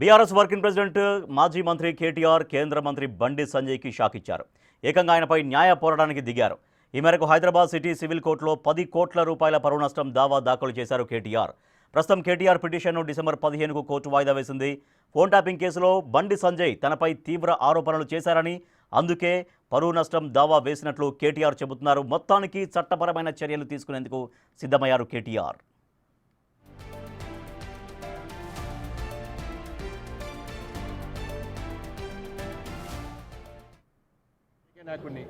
BRS working president మాజీ మంత్రి కేటీఆర్ కేంద్ర మంత్రి బండి సంజయ్కి షాక్ ఇచ్చారు. ఏకంగా ఆయనపై న్యాయ పోరాటానికి దిగారు. ఈ మేరకు హైదరాబాద్ సిటీ సివిల్ కోర్టులో 10 కోట్ల రూపాయల పరువు నష్టం దావా దాఖలు చేశారు కేటీఆర్. ప్రస్తుతం కేటీఆర్ పిటిషన్ను డిసెంబర్ 15కు కోర్టు వాయిదా వేసింది. ఫోన్ ట్యాపింగ్ కేసులో బండి సంజయ్ తనపై తీవ్ర ఆరోపణలు చేశారని, అందుకే పరువు నష్టం దావా వేసినట్లు కేటీఆర్ చెబుతున్నారు. మొత్తానికి చట్టపరమైన చర్యలు తీసుకునేందుకు సిద్ధమయ్యారు కేటీఆర్. నాయకుడిని,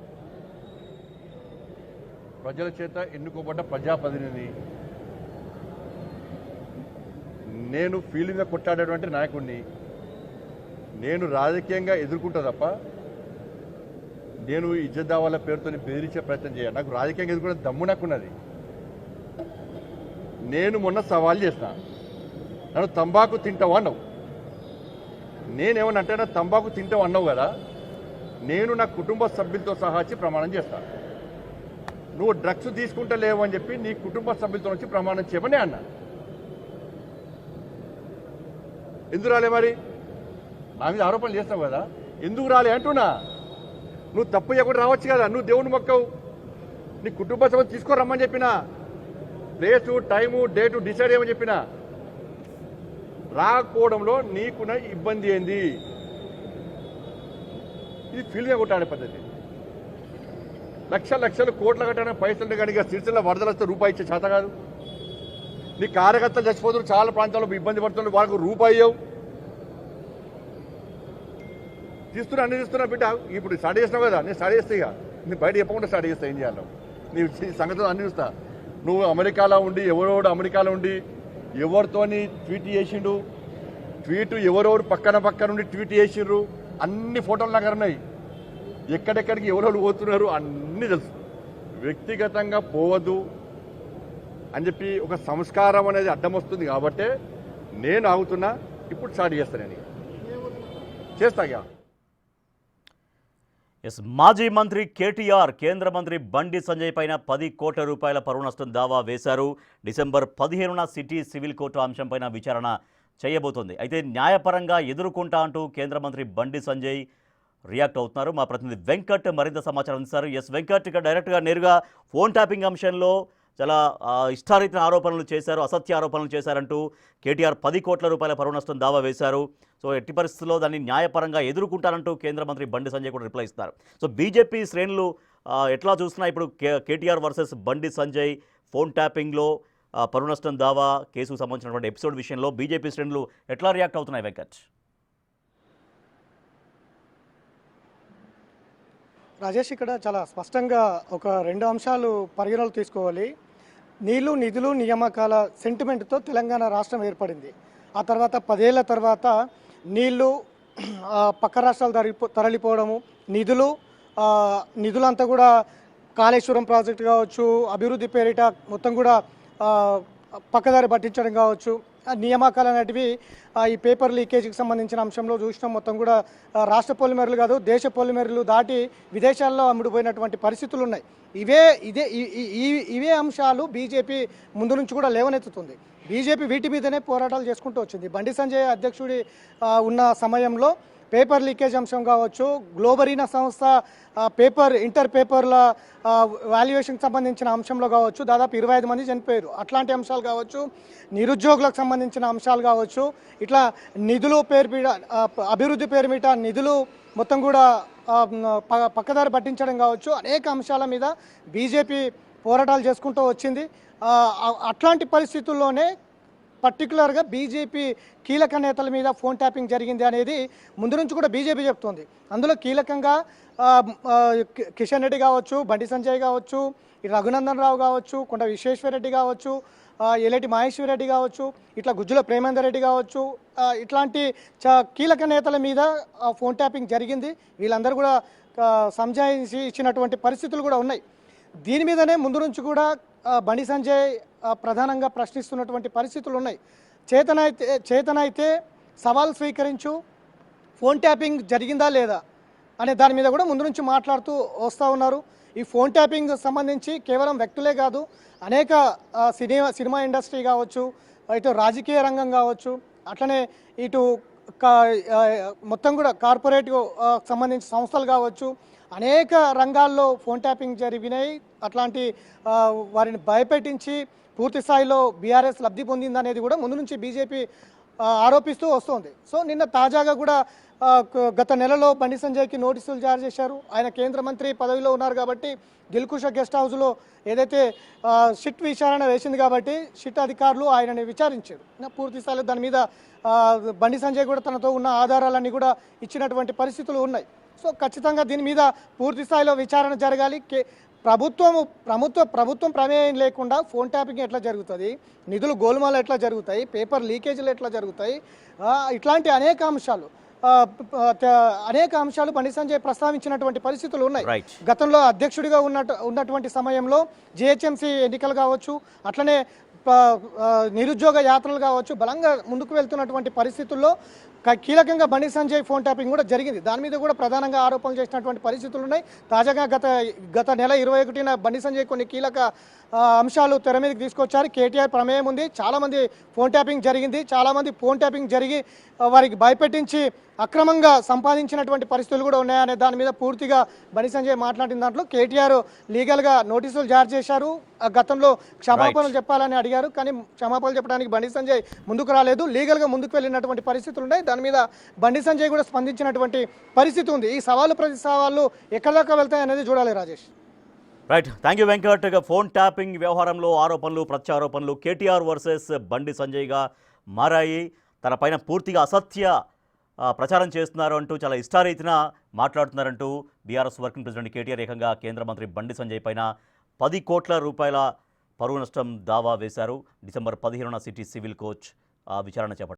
ప్రజల చేత ఎన్నుకోబడ్డ ప్రజాప్రతినిధిని, నేను ఫీల్డ్గా కొట్టాడేటువంటి నాయకుడిని నేను రాజకీయంగా ఎదుర్కొంటా తప్ప నేను ఇజ్జత్ దావాల పేరుతో బెదిరించే ప్రయత్నం చేయాలి. నాకు రాజకీయంగా ఎదుర్కొనే దమ్ము నాకున్నది. నేను మొన్న సవాల్ చేసిన, నన్ను తంబాకు తింటావు అన్నావు. నేనేమన్నా అంటే నా తంబాకు తింటావు అన్నావు కదా, నేను నా కుటుంబ సభ్యులతో సహా వచ్చి ప్రమాణం చేస్తాను. నువ్వు డ్రగ్స్ తీసుకుంటా లేవు అని చెప్పి నీ కుటుంబ సభ్యులతో వచ్చి ప్రమాణం చేయమని అన్నా. ఎందుకు రాలే? మరి నా మీద ఆరోపణలు చేస్తావు కదా, ఎందుకు రాలే అంటున్నా. నువ్వు తప్పు చేయకుండా రావచ్చు కదా, నువ్వు దేవుని మొక్కవు. నీ కుటుంబ సభ్యులు తీసుకోరమ్మని చెప్పినా, ప్లేసు టైము డేటు డిసైడ్ చేయమని చెప్పినా. రాకపోవడంలో నీకున్న ఇబ్బంది ఏంది? ఇది ఫీల్డ్గా కొట్టాడే పద్ధతి. లక్షలు కోట్లు కట్టడానికి పైసలు కానీ సిరిసిల్ల వరదలు వస్తే రూపాయి ఇచ్చే చేత కాదు. నీ కార్యకర్తలు చచ్చిపోతున్నారు, చాలా ప్రాంతాల్లో ఇబ్బంది పడుతున్నారు, వాళ్ళకు రూపాయి ఇవ్వవు. అన్ని తీస్తున్నా బిడ్డ. ఇప్పుడు స్టడీ చేసినావు కదా, నేను స్టడీ చేస్తే ఇక నేను బయట చెప్పకుండా స్టడీ చేస్తా. ఏం చేయాలి నీ సంగతి అన్ని చూస్తా. నువ్వు అమెరికాలో ఉండి ఎవరోడు అమెరికాలో ఉండి ఎవరితోని ట్వీట్ చేసిండు, ట్వీట్ ఎవరెవరు పక్కన ఉండి ట్వీట్ చేసిండ్రు, అన్ని ఫోటోలు నాకు ఉన్నాయి. ఎక్కడెక్కడికి ఎవరెవరు పోతున్నారు అన్నీ తెలుసు. వ్యక్తిగతంగా పోవద్దు అని చెప్పి ఒక సంస్కారం అనేది అడ్డం వస్తుంది కాబట్టే నేను ఆగుతున్నా. ఇప్పుడు స్టార్ట్ చేస్తానని చేస్తాగా. మాజీ మంత్రి కేటీఆర్ కేంద్ర మంత్రి బండి సంజయ్ పైన 10 కోట్ల రూపాయల పరువు నష్టం దావా వేశారు. డిసెంబర్ 15న సిటీ సివిల్ కోర్టు అంశంపైన విచారణ చేయబోతోంది. అయితే న్యాయపరంగా ఎదుర్కొంటా అంటూ కేంద్ర మంత్రి బండి సంజయ్ రియాక్ట్ అవుతున్నారు. మా ప్రతినిధి వెంకట్ మరింత సమాచారం అందిస్తారు. వెంకట్, ఇక్కడ డైరెక్ట్గా నేరుగా ఫోన్ ట్యాపింగ్ అంశంలో చాలా ఇష్టారీతిన ఆరోపణలు చేశారు, అసత్య ఆరోపణలు చేశారంటూ కేటీఆర్ 10 కోట్ల రూపాయల పరువు నష్టం దావా వేశారు. సో ఎట్టి పరిస్థితుల్లో దాన్ని న్యాయపరంగా ఎదుర్కొంటారంటూ కేంద్ర మంత్రి బండి సంజయ్ కూడా రిప్లై ఇస్తారు. సో బీజేపీ శ్రేణులు ఎట్లా చూస్తున్నా ఇప్పుడు కేటీఆర్ వర్సెస్ బండి సంజయ్ ఫోన్ ట్యాపింగ్లో పరువు నష్టం దావా కేసుకు సంబంధించినటువంటి ఎపిసోడ్ విషయంలో బీజేపీ శ్రేణులు ఎట్లా రియాక్ట్ అవుతున్నాయి వెంకట్? రాజేష్, ఇక్కడ చాలా స్పష్టంగా ఒక 2 అంశాలు పరిగణలో తీసుకోవాలి. నీళ్లు నిధులు నియామకాల సెంటిమెంట్తో తెలంగాణ రాష్ట్రం ఏర్పడింది. ఆ తర్వాత 10 ఏళ్ల తర్వాత నీళ్లు పక్క రాష్ట్రాలు తరలిపోవడము, నిధులంతా కూడా కాళేశ్వరం ప్రాజెక్టు కావచ్చు, అభివృద్ధి పేరిట మొత్తం కూడా పక్కదారి పట్టించడం కావచ్చు, నియామకాలు అనేటివి ఈ పేపర్ లీకేజీకి సంబంధించిన అంశంలో చూసినాం. మొత్తం కూడా రాష్ట్ర పొలిమేరలు కాదు, దేశ పొలిమేరలు దాటి విదేశాల్లో అమ్ముడుపోయినటువంటి పరిస్థితులు ఉన్నాయి. ఇవే అంశాలు బీజేపీ ముందు నుంచి కూడా లేవనెత్తుతుంది. బీజేపీ వీటి మీదనే పోరాటాలు చేసుకుంటూ వచ్చింది. బండి సంజయ్ అధ్యక్షుడి ఉన్న సమయంలో పేపర్ లీకేజ్ అంశం కావచ్చు, గ్లోబరీనా సంస్థ ఇంటర్ పేపర్ల వాల్యుయేషన్కి సంబంధించిన అంశంలో కావచ్చు, దాదాపు 25 మంది చనిపోయారు. అట్లాంటి అంశాలు కావచ్చు, నిరుద్యోగులకు సంబంధించిన అంశాలు కావచ్చు, ఇట్లా నిధులు పేరు మీద అభివృద్ధి పేరు మీద నిధులు మొత్తం కూడా పక్కదారి పట్టించడం కావచ్చు, అనేక అంశాల మీద బీజేపీ పోరాటాలు చేసుకుంటూ వచ్చింది. అట్లాంటి పరిస్థితుల్లోనే పర్టికులర్గా బీజేపీ కీలక నేతల మీద ఫోన్ ట్యాపింగ్ జరిగింది అనేది ముందు నుంచి కూడా బీజేపీ చెప్తోంది. అందులో కీలకంగా కిషన్ రెడ్డి కావచ్చు, బండి సంజయ్ కావచ్చు, రఘునందన్ రావు కావచ్చు, కొండ విశ్వేశ్వరరెడ్డి కావచ్చు, ఎలేటి మహేశ్వర్ రెడ్డి కావచ్చు, ఇట్లా గుజ్జుల ప్రేమేందర్ రెడ్డి కావచ్చు, ఇట్లాంటి కీలక నేతల మీద ఫోన్ ట్యాపింగ్ జరిగింది. వీళ్ళందరూ కూడా సంజాయించి ఇచ్చినటువంటి పరిస్థితులు కూడా ఉన్నాయి. దీని మీదనే ముందు నుంచి కూడా బండి సంజయ్ ప్రధానంగా ప్రశ్నిస్తున్నటువంటి పరిస్థితులు ఉన్నాయి. చేతనైతే సవాల్ స్వీకరించు, ఫోన్ ట్యాపింగ్ జరిగిందా లేదా అనే దాని మీద కూడా ముందు నుంచి మాట్లాడుతూ వస్తూ ఉన్నారు. ఈ ఫోన్ ట్యాపింగ్ సంబంధించి కేవలం వ్యక్తులే కాదు, అనేక సినిమా ఇండస్ట్రీ కావచ్చు, ఇటు రాజకీయ రంగం కావచ్చు, అట్లనే ఇటు మొత్తం కూడా కార్పొరేట్ సంబంధించిన సంస్థలు కావచ్చు, అనేక రంగాల్లో ఫోన్ ట్యాపింగ్ జరిగినాయి. అట్లాంటి వారిని భయపెట్టించి పూర్తి స్థాయిలో బీఆర్ఎస్ లబ్ధి పొందిందనేది కూడా ముందు నుంచి బీజేపీ ఆరోపిస్తూ వస్తోంది. సో నిన్న తాజాగా కూడా గత నెలలో బండి సంజయ్కి నోటీసులు జారీ చేశారు. ఆయన కేంద్ర మంత్రి పదవిలో ఉన్నారు కాబట్టి దిల్కుష గెస్ట్ హౌస్లో ఏదైతే సిట్ విచారణ వేసింది కాబట్టి సిట్ అధికారులు ఆయనని విచారించారు. పూర్తి స్థాయిలో దాని మీద బండి సంజయ్ కూడా తనతో ఉన్న ఆధారాలన్నీ కూడా ఇచ్చినటువంటి పరిస్థితులు ఉన్నాయి. సో ఖచ్చితంగా దీని మీద పూర్తి స్థాయిలో విచారణ జరగాలి. ప్రభుత్వం ప్రమేయం లేకుండా ఫోన్ ట్యాపింగ్ ఎట్లా జరుగుతుంది, నిధులు గోల్మాలు ఎట్లా జరుగుతాయి, పేపర్ లీకేజీలు ఎట్లా జరుగుతాయి, ఇట్లాంటి అనేక అంశాలు బండి సంజయ్ ప్రస్తావించినటువంటి పరిస్థితులు ఉన్నాయి. గతంలో అధ్యక్షుడిగా ఉన్నటువంటి సమయంలో జిహెచ్ఎంసీ ఎన్నికలు కావచ్చు, అట్లనే నిరుద్యోగ యాత్రలు కావచ్చు, బలంగా ముందుకు వెళ్తున్నటువంటి పరిస్థితుల్లో కీలకంగా బండి సంజయ్ ఫోన్ ట్యాపింగ్ కూడా జరిగింది. దాని మీద కూడా ప్రధానంగా ఆరోపణలు చేసినటువంటి పరిస్థితులు ఉన్నాయి. తాజాగా గత నెల 21న బండి సంజయ్ కొన్ని కీలక అంశాలు తెర మీదకి తీసుకొచ్చారు. కేటీఆర్ ప్రమేయం ఉంది, చాలామంది ఫోన్ ట్యాపింగ్ జరిగింది, చాలామంది ఫోన్ ట్యాపింగ్ జరిగి వారికి భయపెట్టించి అక్రమంగా సంపాదించినటువంటి పరిస్థితులు కూడా ఉన్నాయనే దాని మీద పూర్తిగా బండి సంజయ్ మాట్లాడిన దాంట్లో కేటీఆర్ లీగల్గా నోటీసులు జారీ చేశారు. గతంలో క్షమాపణలు చెప్పాలని అడిగారు, కానీ క్షమాపణలు చెప్పడానికి బండి సంజయ్ ముందుకు రాలేదు. లీగల్గా ముందుకు వెళ్ళినటువంటి పరిస్థితులు ఉన్నాయి. దాని మీద బండి సంజయ్ కూడా స్పందించినటువంటి పరిస్థితి ఉంది. ఈ సవాళ్ళు ప్రతి సవాళ్ళు ఎక్కడి దాకా వెళ్తాయి అనేది చూడాలి. Rajesh. Right, thank you Venkat. Phone tapping వ్యవహారంలో ఆరోపణలు ప్రత్యారోపణలు కేటీఆర్ వర్సెస్ బండి సంజయ్గా మారాయి. తన పైన పూర్తిగా అసత్య ప్రచారం చేస్తున్నారు అంటూ చాలా ఇష్టారీతిన మాట్లాడుతున్నారంటూ బీఆర్ఎస్ వర్కింగ్ ప్రెసిడెంట్ కేటీఆర్ ఏకంగా కేంద్ర మంత్రి బండి సంజయ్ పైన 10 కోట్ల రూపాయల పరువు నష్టం దావా వేశారు. డిసెంబర్ 15న సిటీ సివిల్ కోర్టు విచారణ చేపట్టారు.